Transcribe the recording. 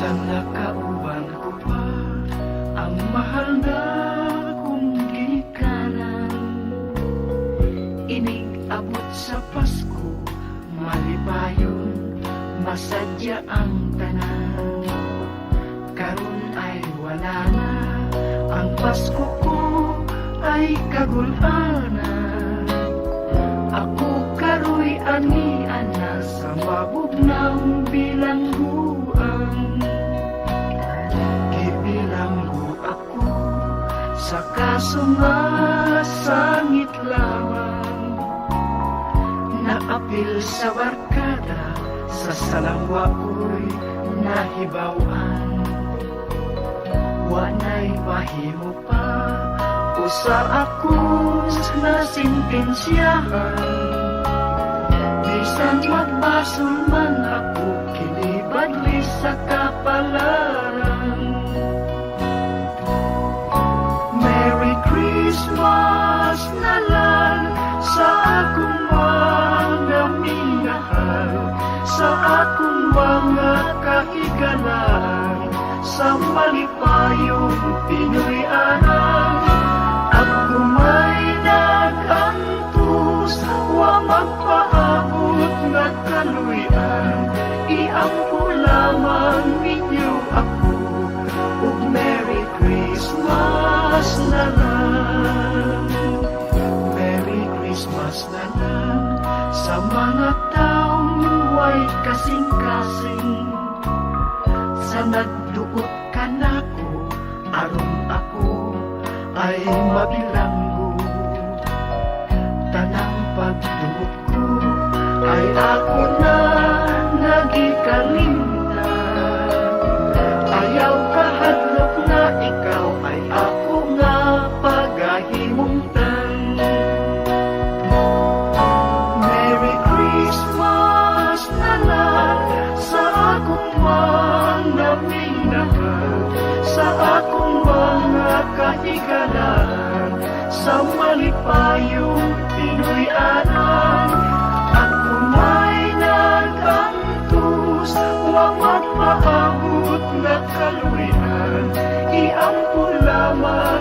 Bisan nakauban ko pa ang mahal na kong ginikanan, inig abot sa Pasko, malipayon, masadya ang tanan. Karon ay wala na, ang Pasko ko ay kagulanan. Ako karoy ani-ana sa mabugnaw bilangguan. Gibilanggo ako sa kaso nga sangit lamang. Naapil sa barkada, sa salangwa ko'y nahibawan. Wanay mahimo pa usa ako na sintensyahan. Bisan magbasol man ako, kinibadli sa kapalaran. Merry Christmas na lang sa akong mga minahal, sa akong mga kahigalaan, sa malipayong Pinoy-anan. Ako may nagantos, wa magpaabot nga kaluyan. Iampo lamang ninyo ako, ug Merry Christmas na lang. Merry Christmas na lang sa mga taong way kasing-kasing. Sa nagduot ka nako, aron ako ay mabilanggo. Tanang pagduot ko ay ako na nagikalimtan. Ayaw kahadlok na ikaw ay ako nga pagahimungtan. Merry Christmas na lang sa akong mga minahal, sa akong mga kahigalaan, sa malipayong Pinoy-anan. Ako may nagantos, wa magpaabot na kaluyan. Iampo lamang